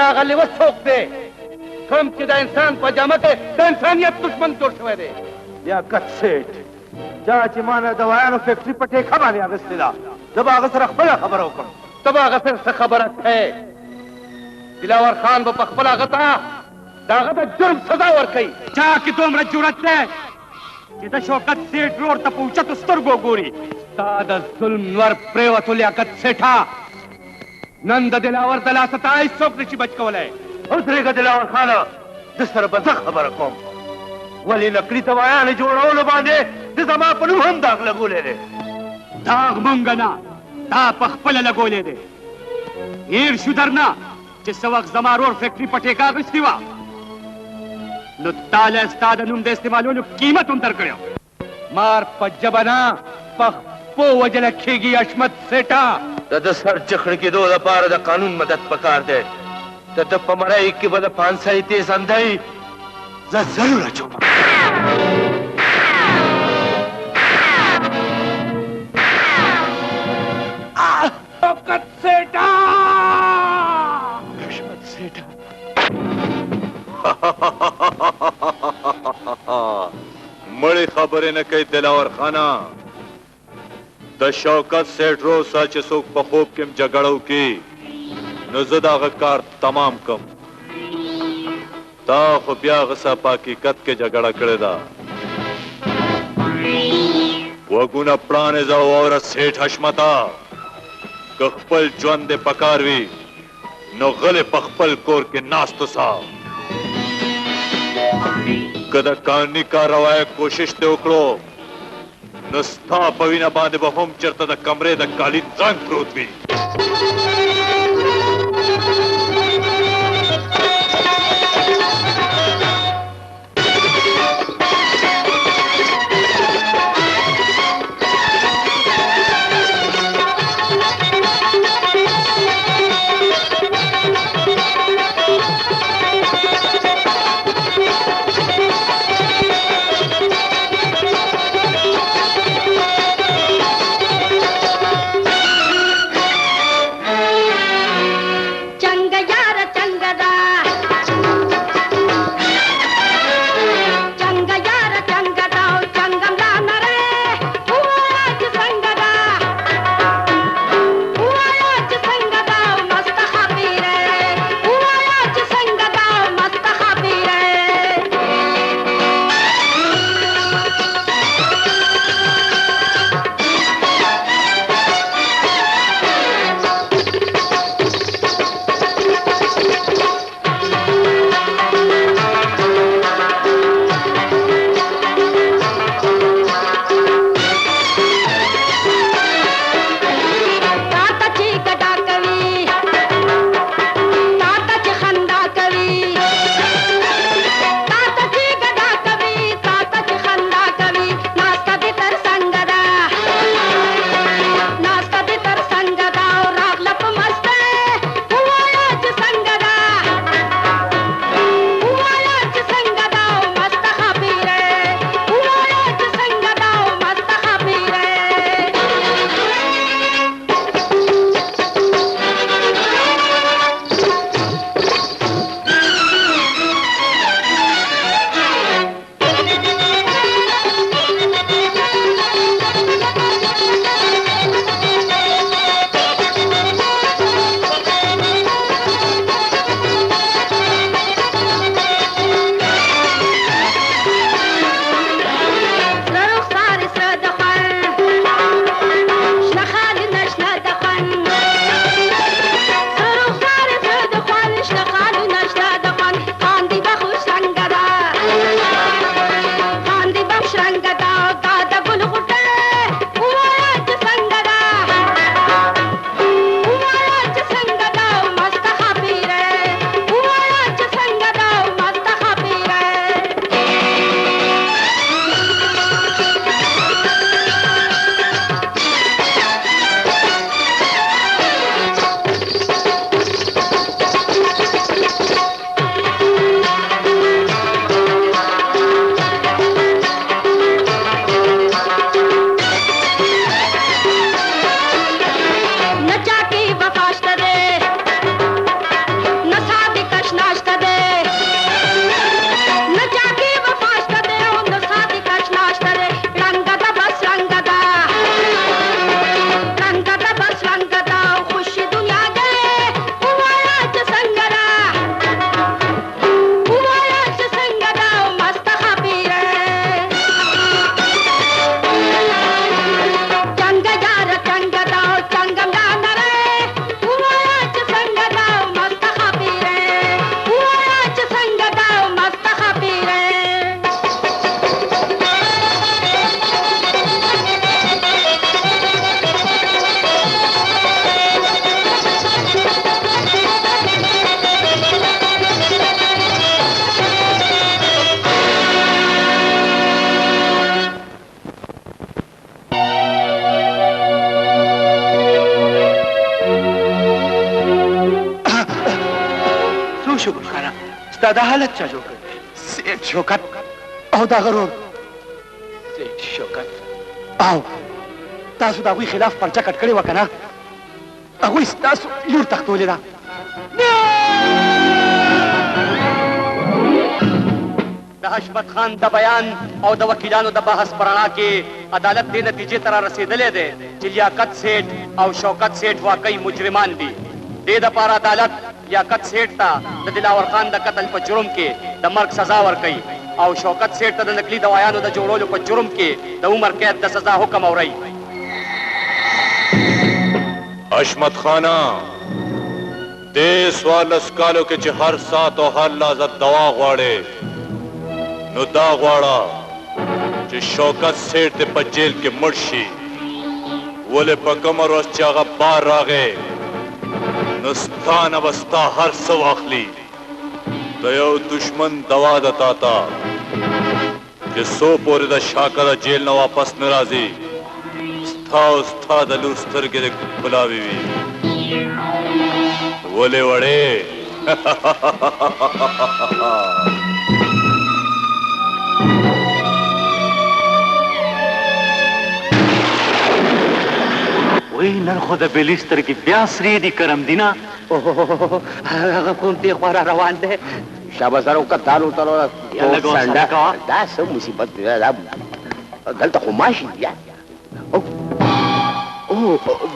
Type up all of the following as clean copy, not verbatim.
दागा लिवा सोख दे कम कि दा इंसान पजामा के दा इंसानियत दुश्मन जोड़ शवे दे या कत सेठ जा ची माना दवायानो फैक्ट्री पटे खबाने आगस्तिला जब आगस रख बड़ा खबर होकर तब आगस से खबर है दिलावर खान वो पखपला गता दागा जुर्म सजा वर कई जा कि तुम रजुरत है कि शौकत सेठ रोड तक पहुंचा तो स्तर गोरी ताद जुल्म वर प्रेवतु लियाकत सेठा नंद दिलावर दला 27 निशी बचकवले उसरे का दिलावर खाना जिसर बजा खबर को वली नकली तवाया ने जोड़ो लो बांधे जिसमा पनु हम दाग लगो ले रे दाग मंगना दा पखपल लगो ले दे ईर शुदरना जिस वक्त जमारोर फैक्ट्री पटेका गस्तिवा नु ताले स्ताद नुम दे इस्तेमालो नु कीमत उतर कयो मार पज्जबना पख पो वजल खेगी अशमत सेठा तद सर चखड़ की दो पार द कानून मदद पकार दे तद पमराई की बद 500 तेज अंधाई जरूर अचूमा शौकत सेठा अशमत सेठा मड़ी खबरें न कई दिलावर खाना द शौकत सेठ रो सच सुख बखूब किम जगड़ो की नजदा कार तमाम कम ता खुबिया गसा पाकीकत के जगड़ा करेदा वगुना प्राणे जाओ और सेठ हशमता कखपल ज्वंदे पकारवी नो गले पखपल कोर के नास्तो सा कदा कानी का रवाय कोशिश ते उकड़ो नस्था पवीना बांधे बहुम चरता द कमरे द काली रंग प्रोत भी شکر خانه ستا دا حالت چا جوړ کړ سیټ شوکت او دا غرور سیټ شوکت او تاسو د هغوی خلاف پرچه کټ کړې وه که نه هغوی ستاسو لور تختولې ده د حشمت خان د بیان او د وکیلانو د بحث په رڼا کې عدالت دې نتیجې ته را رسېدلی دی چې لیاقت سیټ او شوکت سیټ واقعي مجرمان دي دې دپاره عدالت لیاقت سیټ ته د دلاور خان د قتل په جرم کې د مرګ سزا ورکوي او شوکت سیټ ته د نقلي دوايانو د جوړولو په جرم کې د عمر قید د سزا حکم اوري حشمت خانه دې څوارلس کالو کې چې هر ساعت او هر لحظه دوا غواړې نو دا غواړه چې شوکت سیټ دې په جیل کې مړ شي ولې په کومه ورځ چې هغه بار راغی نو ستا نه به ستا هر څه واخلي د یو دشمن دوا ده تا ته چې څو پورې د شاکه د جیل نه واپس نه راځي ستا او ستا د لور سترګې دې ګلابي وي ولې وړې وای نن خو د بېلي سترګې بیا سرې دي کرم دي نه هغه کوم دې خوا را روان دی شابه سره وکړه تالو تالو لږ ورسره کوه. دا څه مصیبت دی دا دلته خو ماشي دی او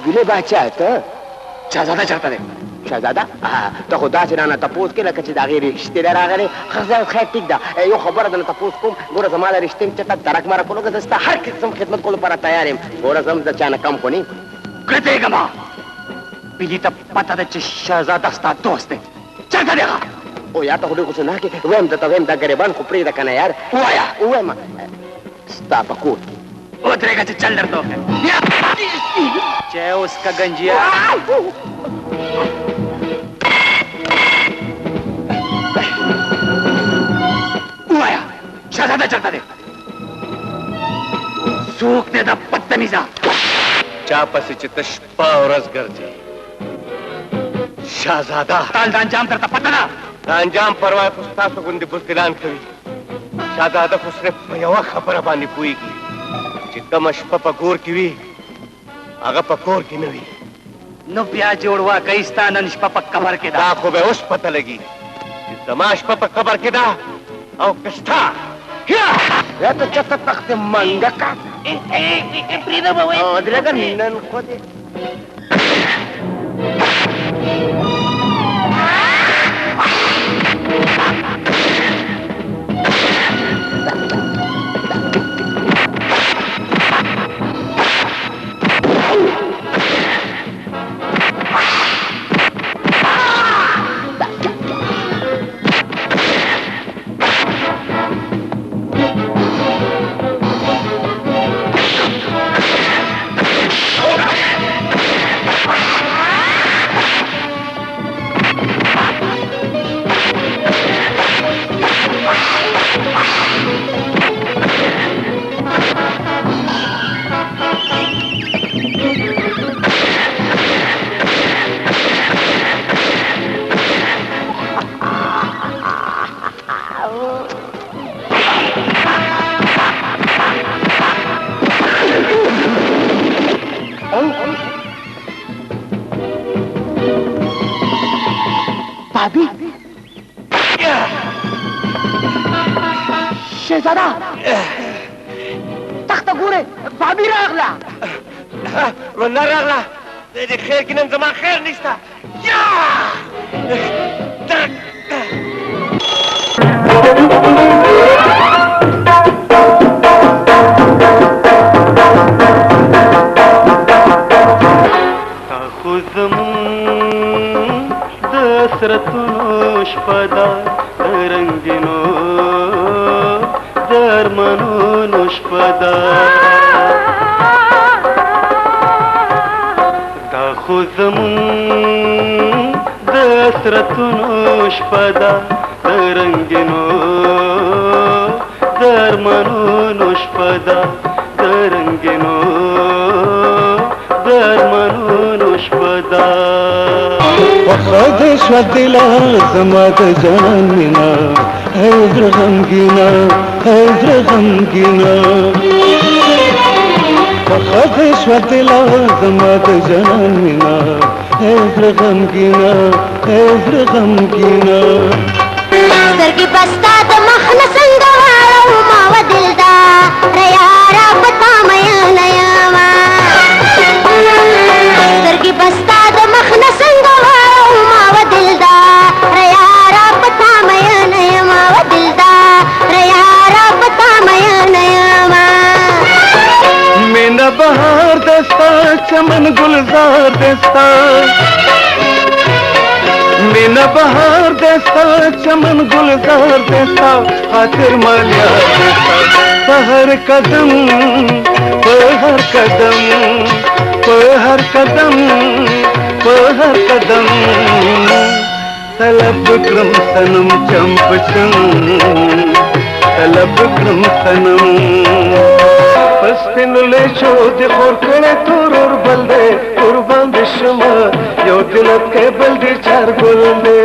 ګلې باچا ته شهزاده چېرته دی شهزاده ته خو داسې رانه تپوس کې لکه چې د هغې رشتې دی راغلی ښه خیر ټیک ده یو خبره درنه تپوس کوم ګوره زما د رشتې م چېرته درک مرک ولګه زه ستا هر قسم خدمت کولو لپاره تیار یم ګوره زه هم د چا نه کم خو نه یم ګرځېږم بېلي ته پته ده چې شهزاده ستا دوست دی چېرته دی هغه او یار ته خو ډېر غوسه ناک یې وایم درته وایم دا ګریبان خو پرېږده که نه یار ووایه ووایم ستا په کور کې ودرېږه چې چل درته وښیم چې اوس که ګنجیا ووایه شهزاده چېرته دی څوک دی دا بدتمیزه چا پسې چې ته شپه ورځ ګرځې شهزاده تال د انجام درته پته ده د انجام پروا خو ستاسو غوندې بزدلان کوي شهزاده خو صرف په یوه خبره باندې پوهېږي چې کومه شپه په کور کې وي هغه په کور کې نه وي نو بیا جوړ واقعي ستا نن شپه په قبر کې ده دا خو به اوس پته لګي چې زما شپه په قبر کې ده او که ستا یا ته چېرته تختې منډکه ودرېږه نن خو دې بابی شهزاده تخته ګورې بابی راغله نه راغله د خیر کې نن زما خیر نشته خو زمون د حسرتونو شپه ده رنګینو درمنونو شپه ده دا خو زمون د حسرتونو شپه ده رنګینو درمنونو شپه ده رنګینو درمنونو شپه ده وخدش ودلا زماد جاننا هيدر غمگینا هيدر غمگینا وخدش ودلا زماد جاننا هيدر غمگینا هيدر غمگینا سترګې بستا د مخ نه څنګه واړو ما و دلدار یاره په تا میینه یمه سترګې بستا د مخ نه څنګه واړو ما و دلدار یاره په تا میینه یمه و دلدار یاره په تا میینه یمه مینا بهار دستا چمن گلزار دستا مینا بهار دستا چمن گلزار دستا خاطر مالیا دستا پہر قدم پہر قدم پہر قدم پہر قدم طلب کرم سنم چمپچم طلب کرم سنم پسپن لے شو دی خور کڑے تور اور بلدے قربان دی شما یو دلت کے بلدی چار گل دے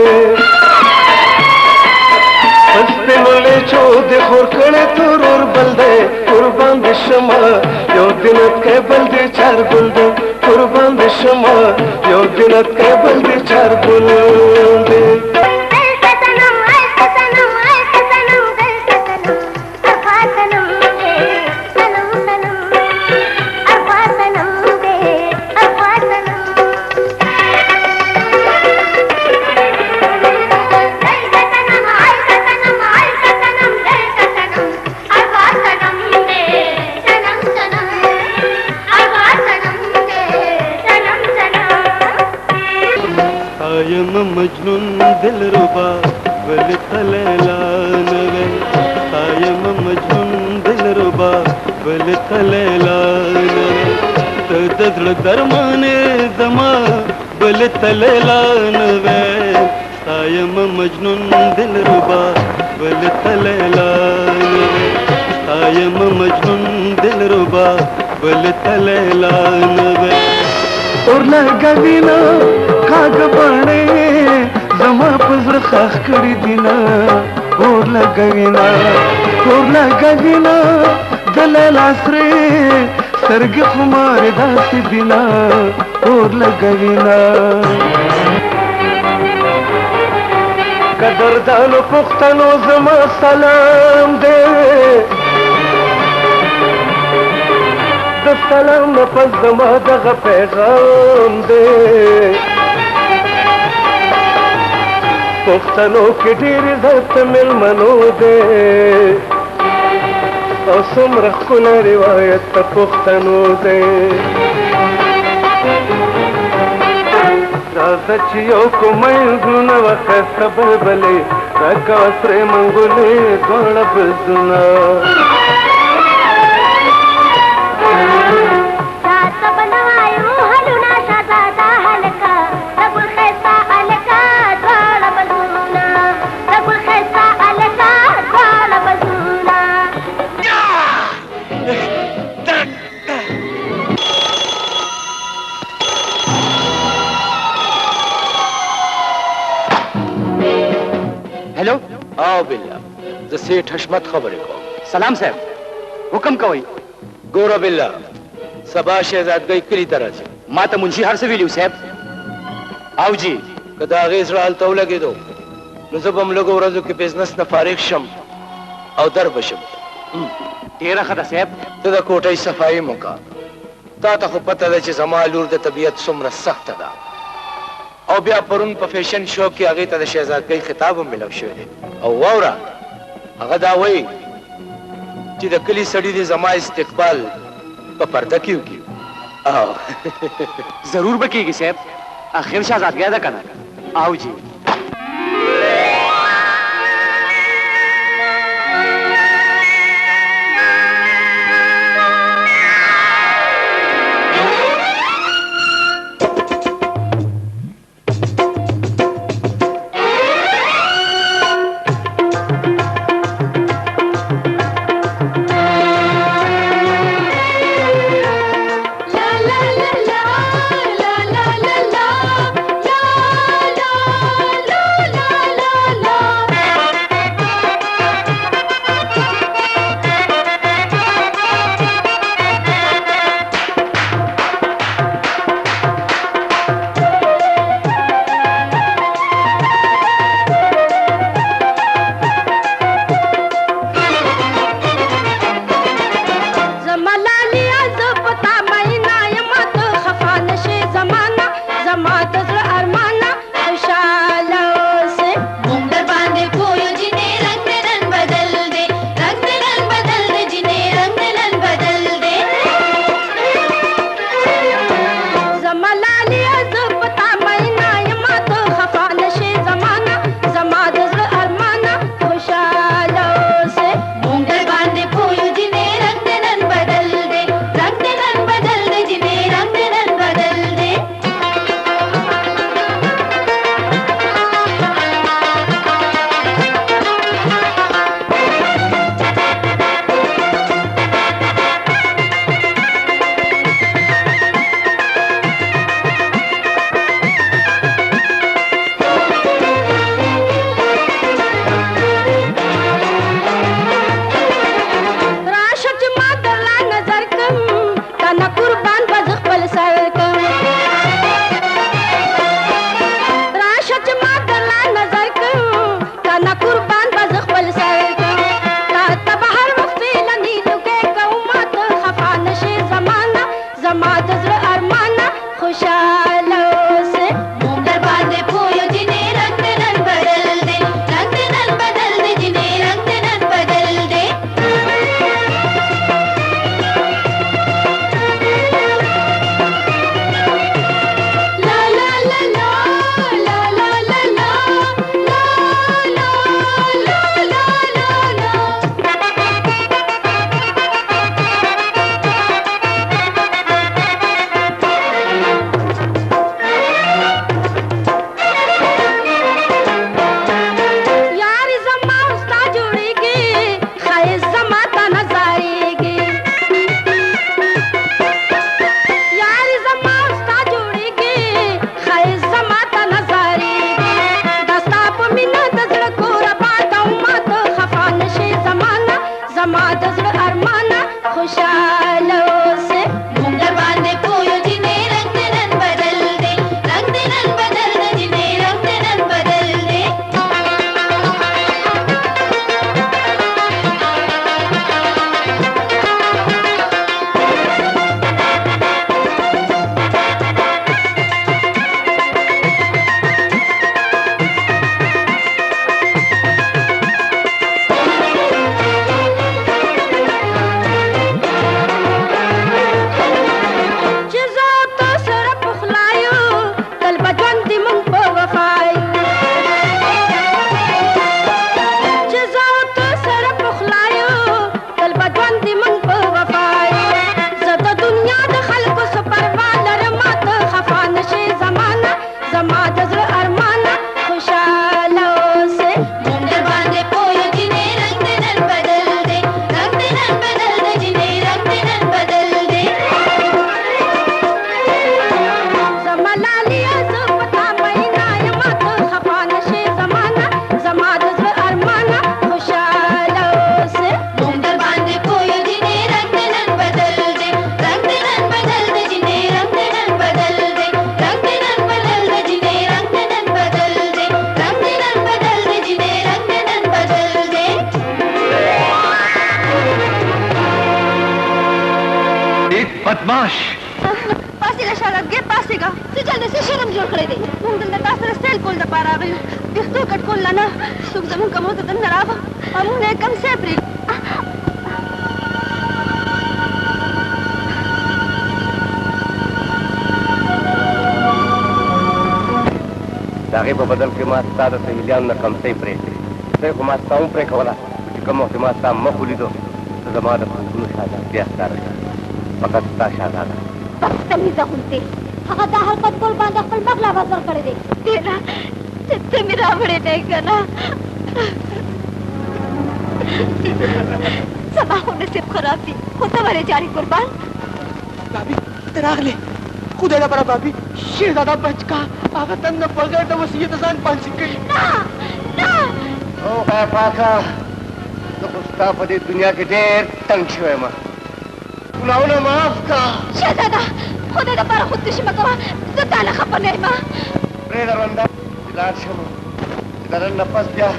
پسپن لے شو دی خور کڑے تور اور بلدے قربان دی شما یو دلت کے بلدی چار گل دے قربان دی شما یو دلت کے بلدی چار گل دے مجنون دل ربا بل تلیلا نوے قائم مجنون دل ربا بل تلیلا نوے تدر درمان زما بل تلیلا نوے قائم مجنون دل ربا بل تلیلا نوے قائم مجنون دل ربا بل تلیلا نوے اور لگوینا کاغ بانے زما پزر خاخ کری دینا اور لگوینا دلیل آسرے سرگ خمار داسی دینا اور لگوینا قدردانو پختنو زما سلام دے سلام نفس زما دغه پیغام دے پښتنو کې ډېر عزت مېلمنو دے او څومره ښکلی روایت د پښتنو دے راځه چې یو کومۍ زړونه وښایسته بلبلې راکوه سرې منګولې دواړه بزونه हेलो आओ बिल्ला ज सेठ हशमत खबर को सलाम साहब हुक्म कोई गोरा बिल्ला सबा शहजादगई कली तरह से माता मुंशी हर से विलियो साहब आओ जी कदा गेज राल तो लगे दो नजब हम लोग औरजों के बिजनेस न फारिग शम और दर बशम तेरा खदा साहब तदा कोटई सफाई मुका ता ता खो पता दे जमालूर दे तबीयत सुमरा सख्त दा او بیا پرون په فیشن شو کې هغه ته د شهزادګۍ خطاب هم ملو شوی دی او واوره هغه دا وایي چې د کلي سړي د زما استقبال په پرده کې وکړي او जरूर बकेगी साहब आखिर शहजादगी अदा करना आओ जी अरमाना खुशालो से मुंडे बांधे पोयो जिन्हें रंग नन बदल दे जिन्हें रंग नन बदल दे जमाना लिया जुबता महीना ये मत खफा नशे जमाना जमात अरमाना खुशालो से मुंडे बांधे पोयो जिन्हें रंग नन बदल दे जिन्हें रंग नन बदल दे जिन्हें रंग नन बदल दे जिन्हें रंग नन बदल दे एक बदमाश पासी ला शाला गे पासेगा से जल्दी से शर्म जोड़ करे दे मुंग दल तासर सेल कोल द पारा गयो बिख्तो कट कोल लाना सुख जमुन कमो त दन रावा हमने कम से प्री दागे पे बदल के मां सादा से हिलियान न कम से प्रे से को मां साऊ प्रे खोला कि कम के मां सा मखुली दो तो जमादा फुल शादा प्यास्तार फकत ता शादा तमीजा खुलते हगा दा हरकत कोल बांधा खल मगला बाजार करे दे तेरा ते मेरा बड़े नहीं करना सबा होने से खराब थी होता वाले जारी कुर्बान भाभी तरागले खुदा बड़ा भाभी शेरजादा बचका आगा तंग पड़ गए तो वसीयत जान पांच गई ना ना ओ पाका तो गुस्ता पदी दुनिया के ढेर तंग छुए मां सुनाओ ना माफ का शेरजादा खुदा दा पर खुदकशी मकवा तो ताला खबर नहीं मां प्रे दरंदा दिलार शमो दरन नफस दिया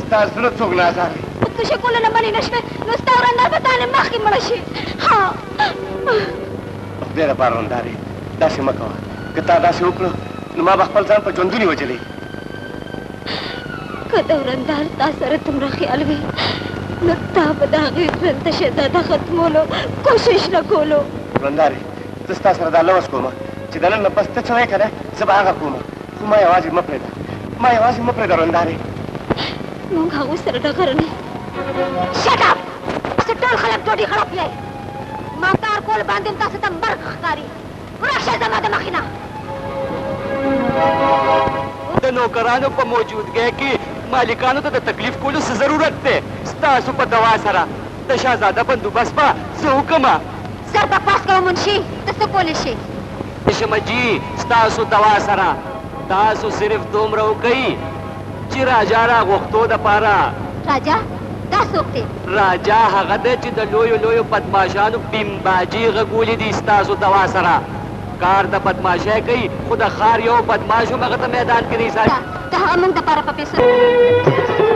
स्टार सुरत सोगना सारे खुदकशी कोल न बनी नशवे नुस्ता और अंदर बताने माखी मड़शी हां देर पार रंदारी दासे मकवा कता दासे उकलो नमा बखपल जान पर जोंदुनी हो चली कदौरंदार तासर तुमरा ख्याल में नत्ता बदागी रंत शेदादा खत्मोलो कोशिश न कोलो रंदारी दस्ता सरदा लवस कोमा चिदलन न बस तछवे करे जबागा कोमा कुमा आवाज मपरेदा मा आवाज मपरेदा रंदारी मुंगा उसरडा करने शट अप सटल खलब जोड़ी खराब ले मातार कोल बांधिम तासे तम बरख कारी पूरा शेजमा द मखिना नौकरानों पर मौजूद गए कि मालिकानों तो तकलीफ को जरूरत थे स्तासु पर दवा सरा दशाजादा बंदोबस्त पा जो हुक्मा सर बकवास करो मुंशी तस कोलिशी शमजी स्तासु दवा सरा तासु सिर्फ तुम रहो कई चिरा जारा वक्तो द पारा राजा दा सोखते राजा हगदे च द लोयो लोयो बदमाशानु बिंबाजी गगुली दी स्तासु दवा सरा कार द बदमाश है कई खुदा खार यो बदमाशो मगत मैदान के नहीं सारी दा अमंग द पारा पपेसर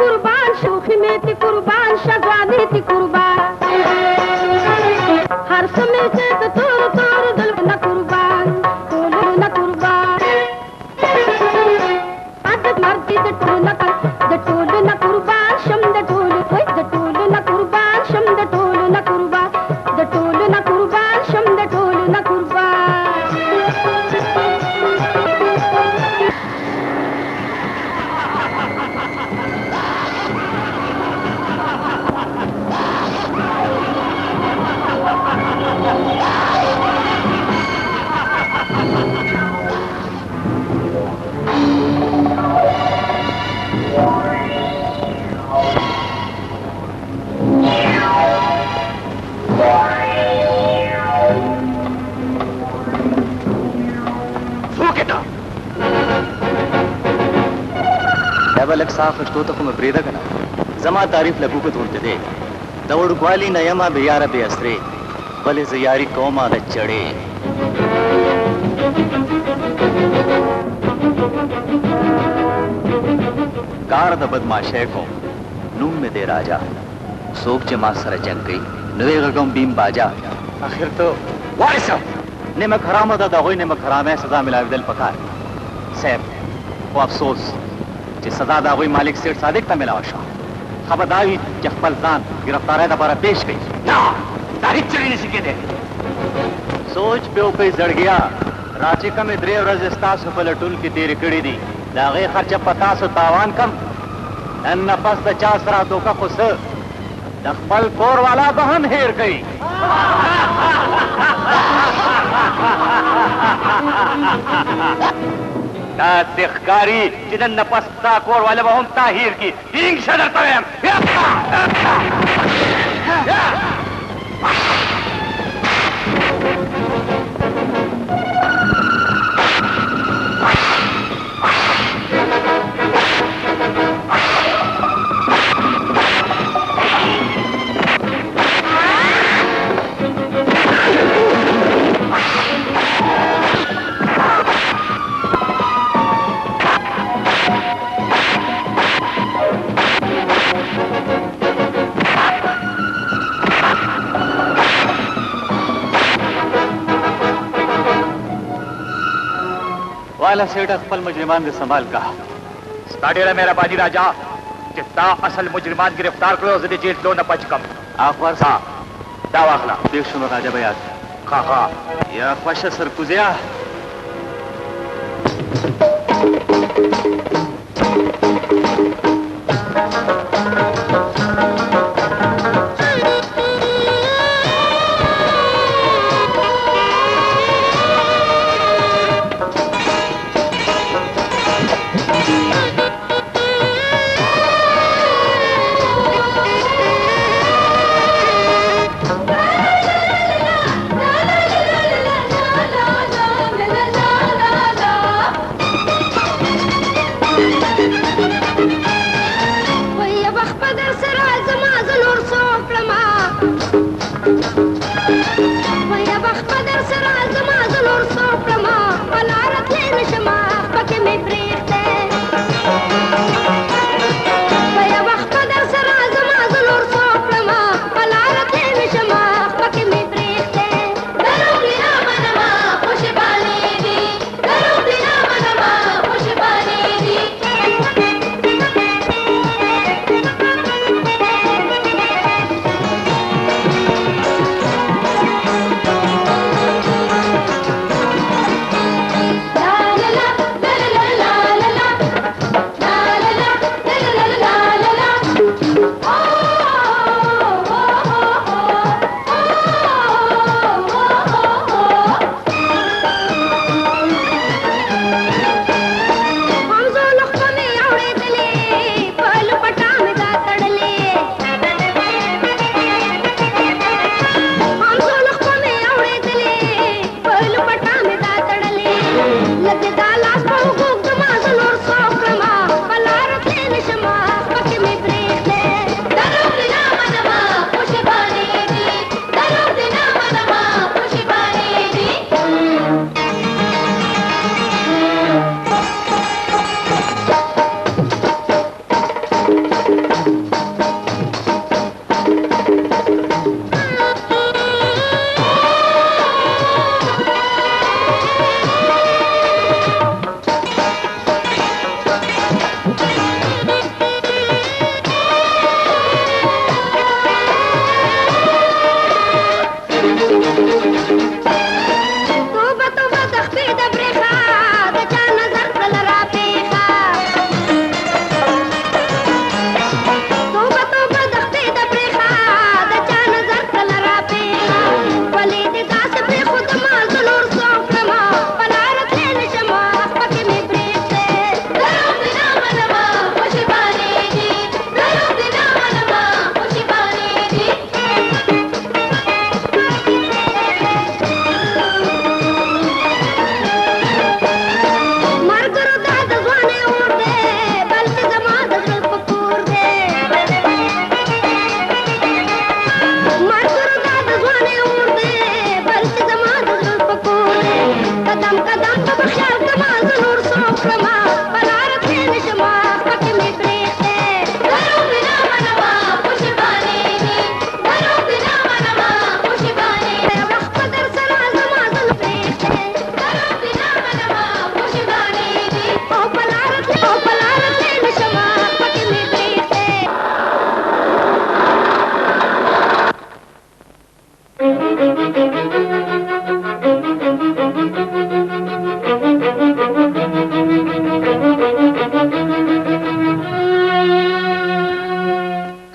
कुर्बान शोखी में थी कुर्बान शगवानी थी कुर्बान साख तो को ब्रेदा कना जमा तारीफ लगू को ढूंढते दे दौड़ ग्वाली नयमा बेयारा बेअसरे भले जियारी कौमा द चढ़े कार द बदमाशे को नूम में दे राजा सोख जमा सर जंग गई नवे गम बीम बाजा आखिर तो वारिस ने मैं खराम दा होई ने मैं खराम है सजा मिला दिल पकार सैब वो अफसोस जे सजा दा होई मालिक सेठ सादिक ता मिला वशा खबरदारी जफल खान गिरफ्तार है दोबारा पेश गई ना तारीख चली नहीं सके दे सोच पे ओ पे जड़ गया रांची का में द्रेव रजिस्ता से पलटुल की तेरी कड़ी दी दागे खर्चा 50 तावान कम न नफस द 50 रातों का खुश दखपल कोर वाला बहन हेर गई तिखकारी जिधन नपस्ता कोर वाले बहन ताहिर की हिंग शदर तवेम वाला सेठ अकबल मुजरिमान ने संभाल कहा स्टाडेरा मेरा बाजी राजा जितना असल मुजरिमान गिरफ्तार करो जदे जेल दो न पचकम आखबार सा दावाखला देख सुनो राजा भाई आज खा या ख्वाश सरकुजिया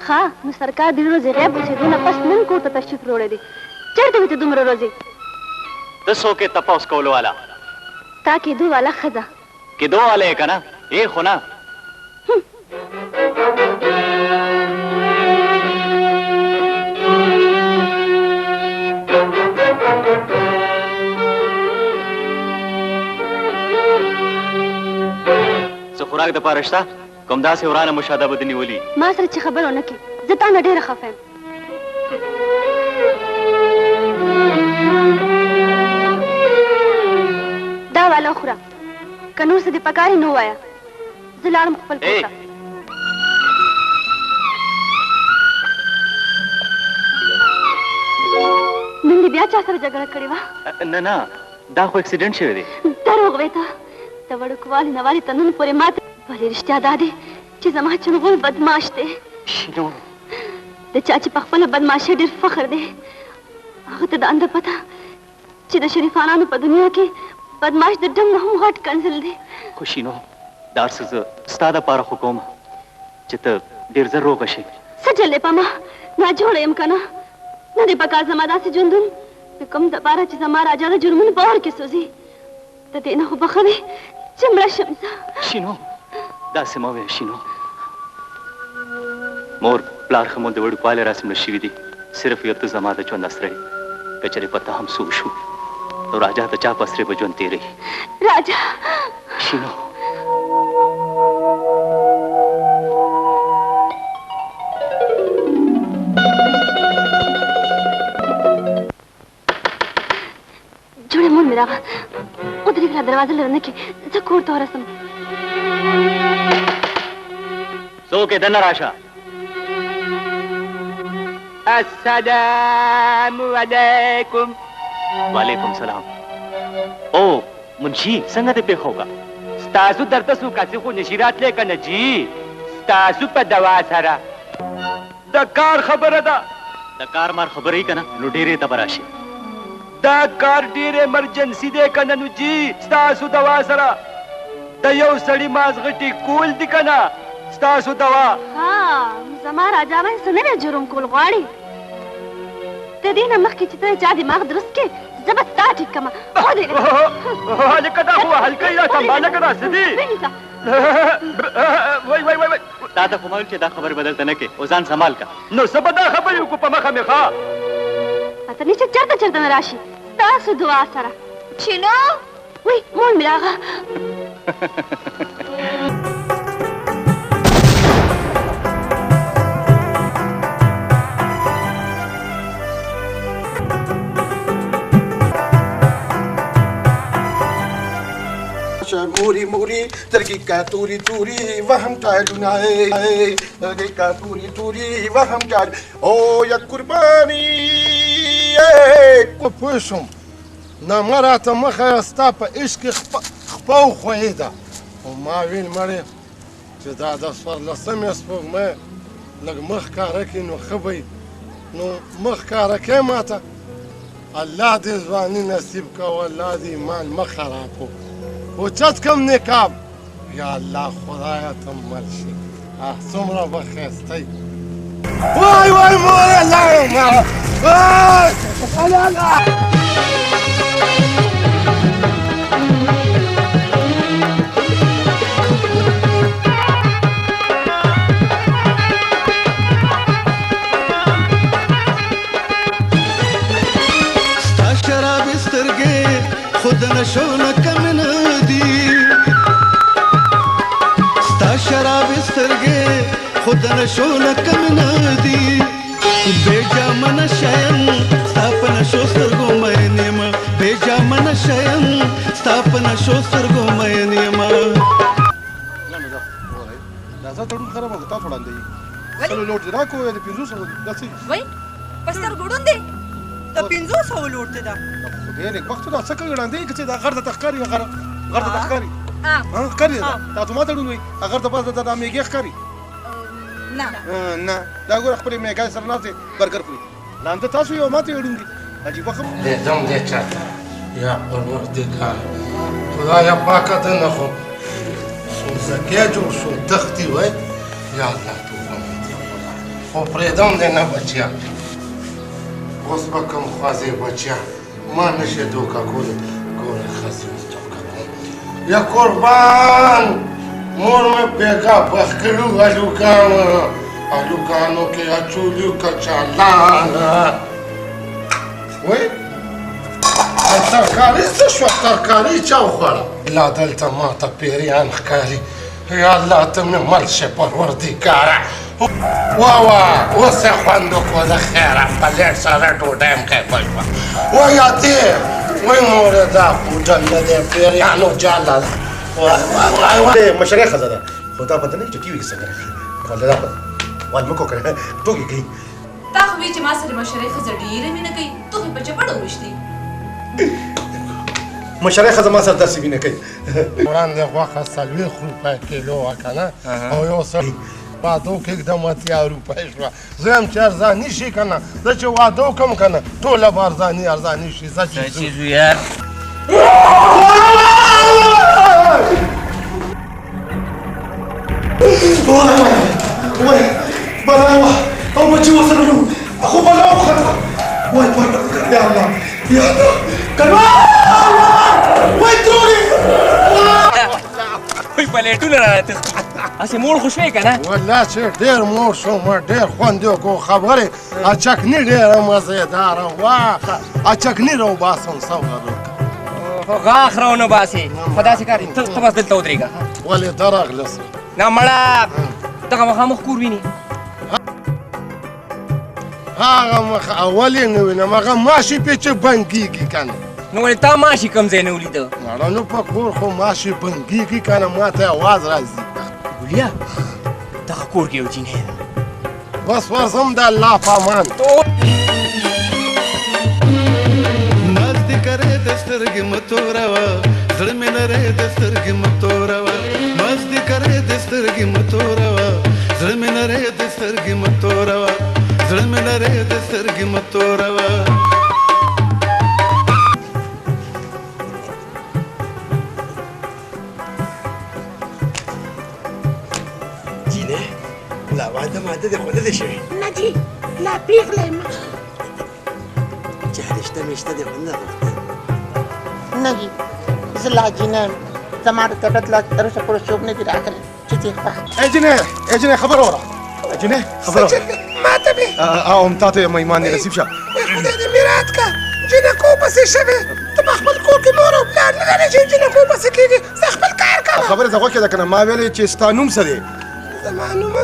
ها نو سرکار د ورځې غیب اوسېدو نه پس نن کور ته تشریف راوړی دی چېرته وې ته دومره ورځې ته څوک یې تپوس کولو والا تا کېدو والا ښځه کېدو والا یې که نه ای خو نه څه خوراک دپاره شته کوم داسې ورانه مشاهده به دې نیولي ما سره چې خبره ونه کړي زه تا نه ډېره خفه یم دا والا وخوره که نور څه دې پکار یې نه ووایه زه لاړم خپل کور ته نن دې بیا چا سره جګړه کړې وه نه نه دا خو اکسیډنټ شوی دی دروغ وې ته د وړوکوالي نوالي تر نن پورې ماته ولې رښتیا دا دی چې زما چنغول بدماش دی شینو د چا چې په خپله بدماشۍ ډېر فخر دی هغه ته د انده پته چې د شریفانانو په دنیا کې بدماش د ډنګ نه هم غټ کنځل دی خو شینو دا هر څه زه ستا دپاره خو کوم چې ته ډېر زر روغه شې څه چل دی په ما ناجوړه یم که نه نه دی پکار زما داسې ژوندون د کوم دپاره چې زما راجا د جرمونو په اور کې سوځي د دې نه خو بخوي چې مړه شم زه شینو داسې مه وایه شینو مور پلار ښه مو د وړوکوالي راسم نه شوي دي صرف یو ته زما د ژوند اسره یې که چېرې په ته هم څه وشو نو راجا د چا په اسرې به ژوند تېروي راجا شینو جوړې مور مې راغله ودرېږه دروازه لرنه کې زه کور ته ورسم څوک یې دننه راشه السلام علیکم وعلیکم سلام او منشي څنګه دې پېښه وکړه ستاسو درته څو کسې خو نشي راتلی که نه جي ستاسو په دوا سره د کار خبره ده د کار مار خبره یې که نه نو ډېرې ته به راشي دا کار ډېر ایمرجنسي دی که نه نو جي ستاسو دوا سره د یو سړي مازغټې کول دي که نه ستاسو دوا ها زما راجا باندې څه نوی جرم کول غواړي د دې نه مخکې چې ته چا دماغ درست کړې زه به ستا ټیک کړمه هلکه دا خو وهل کوي دا سنباله که داسې دي وای وای وای تا ته خو ما ویل چې دا خبرې به دلته نه کې او ځان سمال که نو څه به دا خبرې وکړو په مخه مې ښه پته نه چې چېرته چېرته نه راشي ستاسو دعا سره چینو وای مور مې راغله موري موري ترقي كاتوري توري وهم تعالوناي ترقي كاتوري توري وهم تعال او يا قرباني کوپوشم نامراته مخه ستا په عشق خپو خویده او ما ویل مړې چې دا د څوارلسمې سپوږمۍ لږ مخ کاره کړي نو ښه به نو مخ کاره کړې ماته الله دې ځواني نصیب کوه الله دې ایمان مه خراب کړو اوچت کم نقاب یا الله خدایا ته مل شي څومره به ښایسته یي وای وای موره لاړم ستا شرابې سترګې خود نشو نه کم نه دي ستا شرابې سترګې خود نشو نه کم نه دي بېجامه نشه یم ستا په نشو سترګو مین یم بېجامه نشه یم ستا په نشو سترګو مین یم دا تړون خراب او تا وړاندې سلو لوټ راکو د 500 داسې وای پستر ګړون دی ته 500 لوټ دی دا ډېر وخت دا څه وړاندې چې دا غرد تخکاری غرد تخکاری ها کاری دا ته ما تړون وي اگر د پاس د میګه ښکاری نه نه دا ګور خپل میګه سره نه برګر خوري لاندې تاسو یو ماته وړون دي عجیبه خبره دې دم دې چاته یا پروردګار خدایا پاکه ته نه خو زکیه جوړ شو تختی وای یا الله توبه خو پرېږدم دې نه بچیا اوس به کوم خوازې بچیا ما نشي دوکه کولی ګورې ښځې اوس دوکه کوم یا قربان مور مې پیګا بخ کړو هلوګانو کې اچولیو کچالان وای ترکاري څه شوه ترکاري چا وخوړه لا دلته ماته پیریان ښکاري یا الله ته مې مل شي پروردګاره واه اوس یې خوند وکړو د خیره په لیټ سره ډوډۍ هم کیفه شوه وایه دې وای مورې دا خو جنه دی پیریانو جاله ده مشرۍ ښځه ده خو دا پته نه چې ټي وي کې څنګه راځي ولې دا وال مکو کړه ټوکې کوي تا خو وایي چې ما سره مشرۍ ښځه ډېره مینه کوي ته خو یې په چپړه وویشتې مشرۍ ښځه ما سره داسې مینه کوي وړاندې غوښه 40 روپۍ کیلو وه که نه او یو څه واده وکږدم اتیا روپۍ شوه زه یم چې ارزاني شي که نه زه چې واده وکړم که نه ټوله به ارزاني شي زه چې وای بلا وه او بچي ورسره وو خو بلا وخته وای یا الله یا الله کلمه وای تروري وای پلیټونه راته اسې موړ خو شوې که نه والله چې ډېر موړ شوم ډېر خوند یې وکړو خبرې اچکني ډېره مزېداره وه اچکني راوباسم صبر وکړه خو غاښ راونه باسې خو داسې کار ته بس دلته ودرېږه ولې ته راغلسې نه مړه دغه مخامخ کور ویني هغه مخ اول یې نه وینم هغه ماشي پې چې بنګېږي که نه نو ولې تا ماشي کوم ځای نه ولیده مړه نو په کور خو ماشي بنګېږي که نه ما ته اواز راځي ګولیا دغه کور کې یو جینۍ ده بس ورځم د الله په امان مزدي کرے د سترګې متوروا زړه مې لرې د سترګې متوروا مزدي کرے د سترګې متوروا زړه مې لرې د سترګې متوروا زړه مې لرې د سترګې متوروا جینه لا واده ماده دې خو نه دی شوی نه جی لا پیغله یم چې رشته میشته دې خو نه ده غوښتې نه جی زه لا جینه یم زما د طبیعت لا تر اوسه پورې څوک نه دي راغلی چې دې خوښ ای جنې خبره وره جنې خبره وره ماته مې او هم تا ته یم ایمان دې نصیب شه وای خدای دې میرات کا جنکو پسې شوې ته په خپل کور کې مور او پلار نه لرې چې جنکو پسې کېږي زه خپل کار کوم خبره زه غوښې ده که نه ما ویلې چې ستا نوم څه دی زما نوم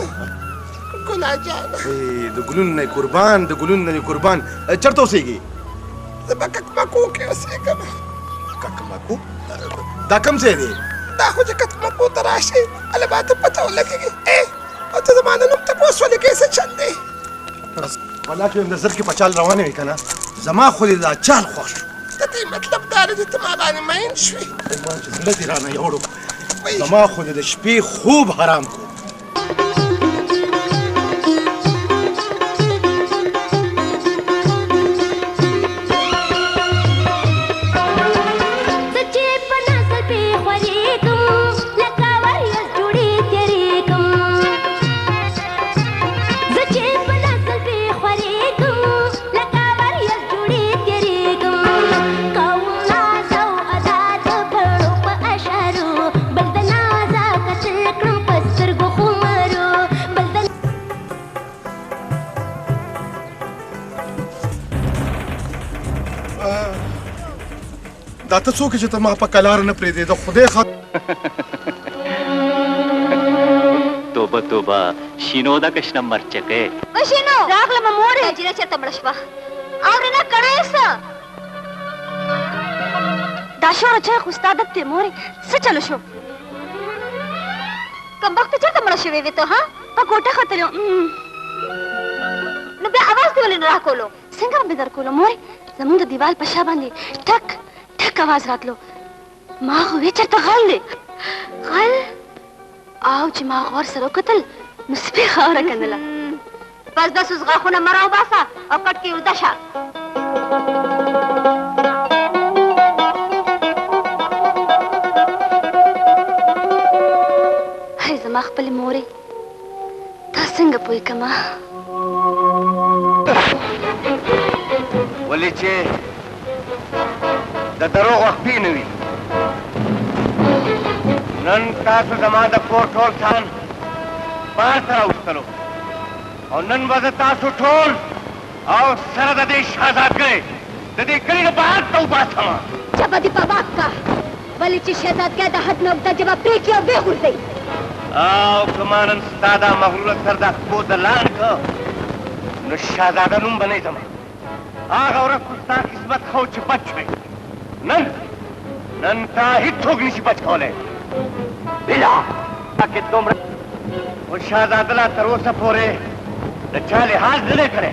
ګناه جانه د ګلونو نه قربان د ګلونو نه قربان چېرته اوسېږي زه په ککمکو کې اوسېږم ککمکو دا کوم ځای دی دا خو چې ککمکو ته راشې هله به ته پته ولګېږي او ته زما د نوم تپوس ولګې څه چل دی والله چې نظر کې په چال روانې وي که نه زما خو دې دا چال خوښ شو د دې مطلب دا دی چې ته ما باندې مین شوې ما چې زړه دې رانه یوړو زما خو دې د شپې خوب حرام کړو دا ته څوک چې ته ما په کلار نه پرېږدې د خدای توبه توبه شینو دا کشنه مرچکې شینو راغلم مورې جیره چېرته مړه شوه اورې نه کړی څه دا شوره چای خو ستا عادت دی مورې څه چلو شو کمبخته چېرته مړه شوې وې ته ها په کوټه ختلې نو بیا اواز دې ولې نه راکولو څنګه به در کولو مورې زمونږ د دیوال په شا باندې ټک ټک आवाज راتلو ما خو وی چېرته غل دی غل او چې ما غور سره وکتل نو سپي خاوره کنله بس داسې اوس غاښونه مه راوباسه او کټ کې ویده شه هی زما خپلې مورې تا څنګه پوه کړمه ولې چې د دروغ وخت نه وي نن تاسو زما د کور ټول ځان بار ته راوستلو او نن به زه تاسو ټول او سره د دې شهزادګۍ د دې کلي نه بهر ته وباسم جبه دې په واک کا ولې چې شهزادګۍ د حد نه اوږده ژبه پرې کړي او ویې او که ما نن ستا دا مغروره سر د خپو د لاندې کړ نو شهزاده نوم به نه ځم هغه ورځ خو ستا قسمت ښه و چې بچ شوې نن تا هېڅوک نشي بچ کولی بلا کې دومره خو شهزاده لا تر اوسه پورې د چا لحاظ نه دی کړی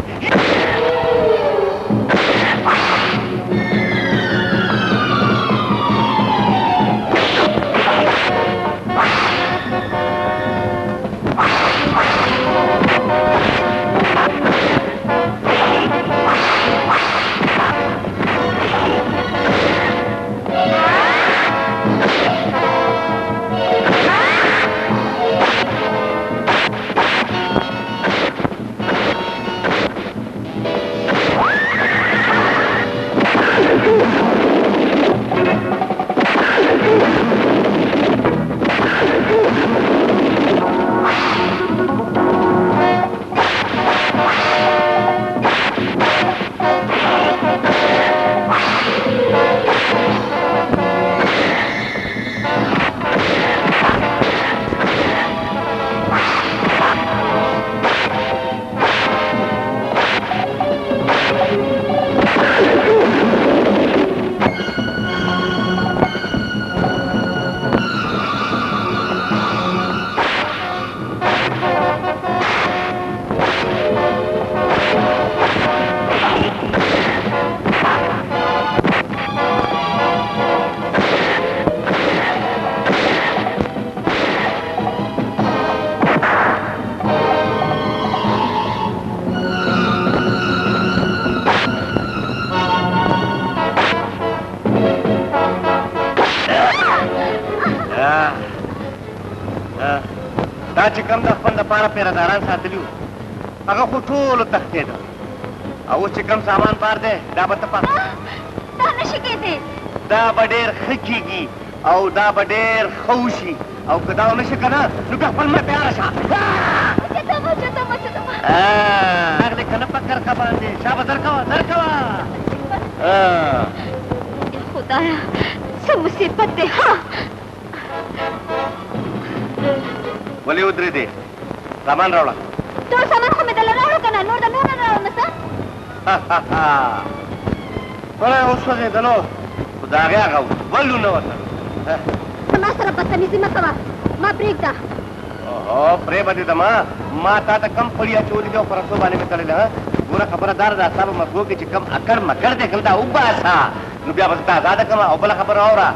دا چې کوم د خپل دپاره پیرهداران ساتلي وو هغه خو ټولو تښتېده او اوس چې کوم سامان بار دی دا به ته دا نشي کېدی دا به ډېر ښه کېږي او دا به ډېر ښه وشي او که دا ونه شي که نه نو بیا خپل مه تیاره شه راغلې که نه په کرښه باندې شابه در کوه خدایا څه مصیبت دی ولې ودرېدې سامان راوړه ټول سامان خو مې دله راوړو که نه نور د نور نه راوړمه څه بله وسوځېدلو خو د هغې هغه ولو نه وتلو زما سره بدتمیزي مه کوه ما پرېږده پرې به دې دمه ما تا ته کم پړي اچولي دي او په رسو باندې مې تړلې ګوره خبره دار ده ستا په مطلو کې چې کم اکړ مکړ دی که دا وباسه نو بیا به زه ته ازاده کړم او بله خبره واوره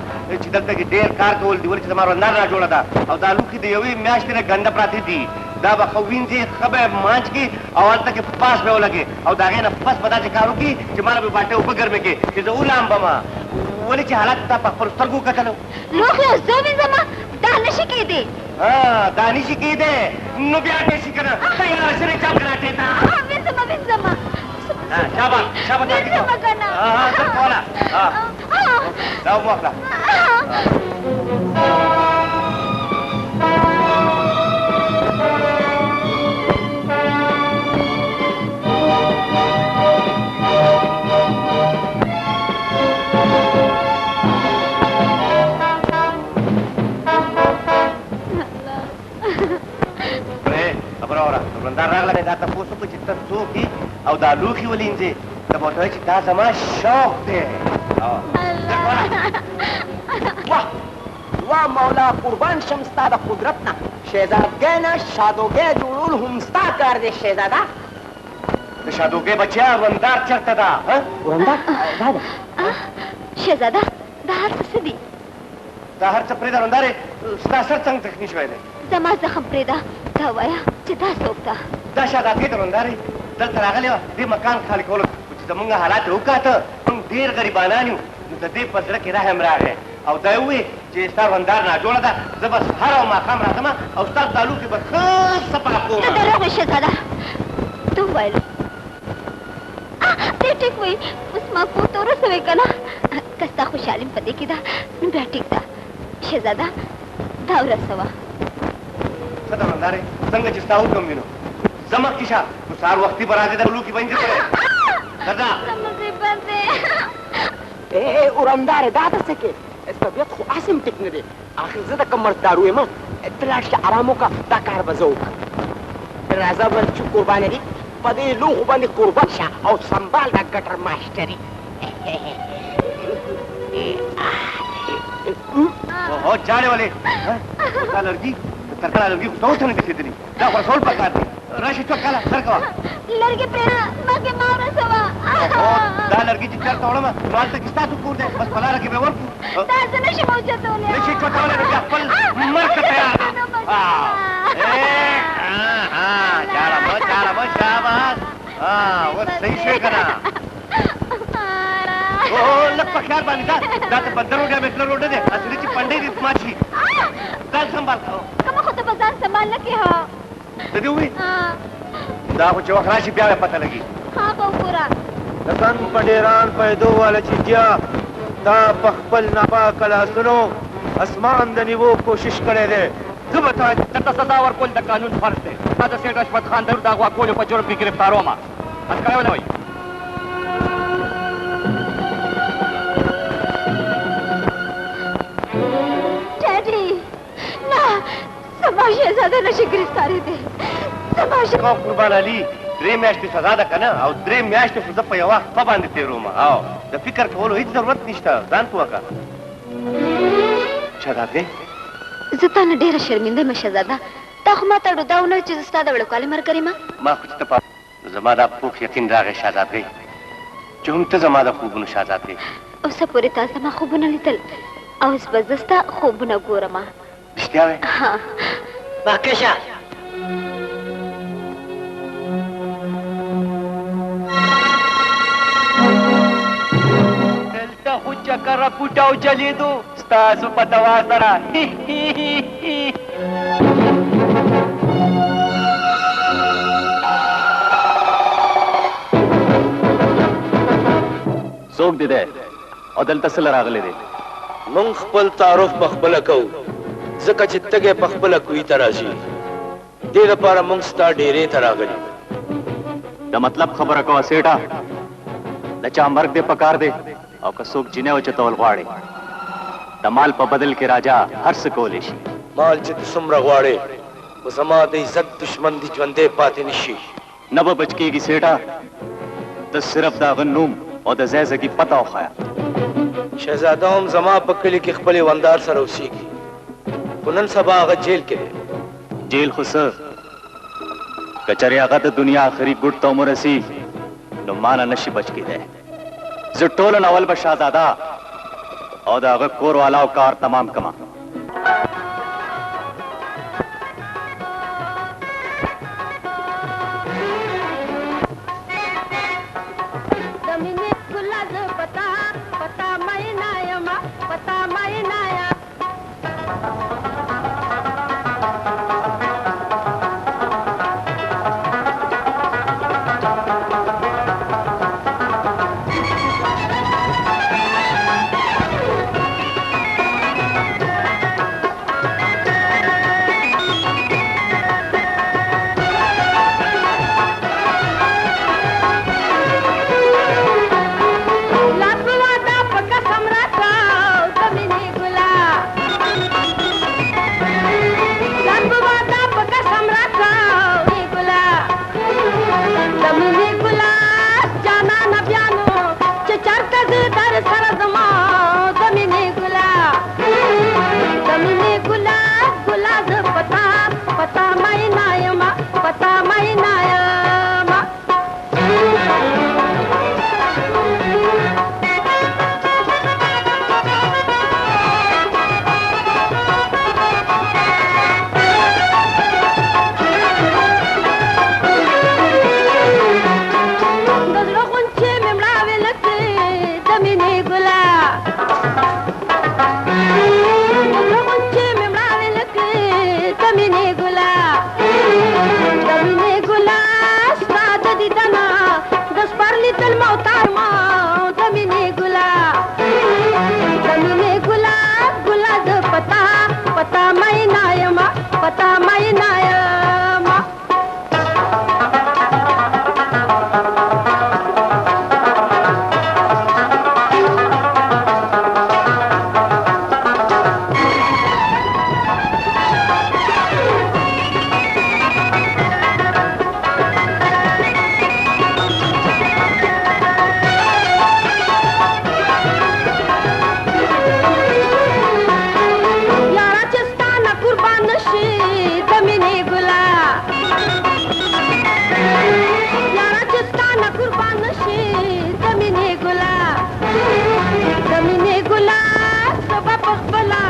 چې دلته کې ډېر کار کول دي ولې چې زما رندار را جوړه ده او دا لوښي د یوې میاشتې نه ګنده پراته دي دا به ښه وینځي ښه به یې مانچ کړي او هلته کې پاس به ولګي او د هغې نه پس به داسې کار وکړي چې ما نه به باټې اوبه ګرمې کړي چې زه ولامبمه ولې چې حالت تا په خپلو سترګو وکتلو لوښي اوس زه وینځمه دا نشي کېدی دا نشي کېدی نو بیا دې شي که نه تیاره شوې چا کراټې ته وینځمه شابه وینځمه که نه زر کوله دا اوبه واخله رندار راغله دا تپوس وکړو چې ته څوک یې او دا لوښي ولینځې ته به ورته وایې چې دا زما شوق دی واه مولا قربان شم ستا د قدرت نه شهزادګۍ نه شادوګۍ جوړول هم ستا کار دی شهزاده د شادوګۍ بچیا رندار چېرته ده رندار دا ده شهزاده دا هر څه دي دا هر څه پرېږده رندارې ستا سر څنګه زخمي شوی دی زما زخم پرېږده دا وایه چې دا څوک ده دا شهزادګۍ ده رندارې دلته راغلې وه دې مکان خالي کولو जमुंगा हालात होका था हम ढेर गरीबाना न्यू दे पजरा के रहम रागे और दयवे जे स्टार वंदार ना जोड़ा था जबस हर और माकाम रातमा और उस्ताद दालू के बस सपा को तो डरो शहजादा तू वाइल बेटे कोई उस मां को तो रसवे कना कस्ता खुशालिम पदे की दा बैठिक दा शहजादा दाव रसवा सदा वंदारे संग जिस्ताऊ कमिनो जमक किशा तो सार वक्ती बरादे दालू की बंदी करे दादा समझे बंदे ए उरमदार दादा सके तबियत खो आसिम टिकने दे आखिर ज़्यादा कमर दारू है मां तलाश आरामों का दाकार बजाओ राजा बन चुप कुर्बानी दी पदे लोग बने कुर्बान शाह और संभाल दा गटर मास्टरी ओ जाने वाले लड़की तरकड़ा लड़की तो उठने किसी दिन ना पर सोल पका दी राशि तो काला सरकवा लड़के प्रेरणा मां के मारा सवा ओ दा लड़की चित्तर तोड़ में माल तक किस्ता तू कूद दे बस भला रखे बेवर दादा नशे मौजा तो ले नशे छोटा वाला लड़का पल मर के तैयार हां जाला मत शाबाश हां वो सही से करा ओ लग पखार बानी दा तो बंदर रोड में इतना रोड दे असली ची पंडे दी माछी कल संभाल करो कब खुद बाजार संभाल के हो दे हुई दा को जो खराशी प्यारे पता लगी हां बहुपुरा दसन पडेरान पैदो वाला चीजिया दा पखपल नापा कला सुनो आसमान दनी वो कोशिश करे दे जो बता सजावर कोल द कानून फर्ज है दादा सेठ रशवत खान दर दागवा कोलो पर जुर्म की गिरफ्तार होमा असकायो ना होई डैडी ना समाशे ज्यादा नशे गिरफ्तारी दे समाशे को कुर्बान अली ड्रे मैच की सजा दा कना और ड्रे मैच तो सुदा पयवा पबांद तेरो मा आओ द फिकर कोलो हिच जरूरत निष्ठा जान तू का शहजादे जता न ढेर शर्मिंदे में शहजादा तखमा तड़ो दाउन चीज उस्ताद बड़ो काले मर करी मां कुछ तो पा जमादा खूब यकीन रागे शहजादे जो हम तो जमादा खूब न शहजादे उस पूरे ताजा मा खूब न लितल और इस बजस्ता खूब न गोरमा इश्तिया है हां बाकेशा delta hujja kara putau jalidu stasu patawasara सोक दे दे और दल तसल रागले दे मुंग खपल तारुफ पखपल को जका चित्तगे पखपल कोई तराजी दे लपारा मुंग स्टा डेरे तरागली द मतलब खबर को सेठा लचा मर्ग दे पकार दे और कसोक जिने वच तोल गवाड़े तमाल पर बदल के राजा हर सकोलेशी माल चित सुमरा गवाड़े वो समाद इज्जत दुश्मन दी जंदे पाते निशी नब बचके की सेठा तो सिर्फ दा गन्नूम और द जैसे की पता हो खाया शहजादाम जमा पकली के खपले वंदार सरोसी की कुनन सबा आगा जेल के जेल खुस कचरे आगा तो दुनिया आखिरी गुट तो मुरसी नो माना नशी बच के दे जुटोल नवल बशादादा और दागा कोर वाला कार तमाम कमा जमीने गुलाज पता पता मैनायमा पता मैनाया पखपला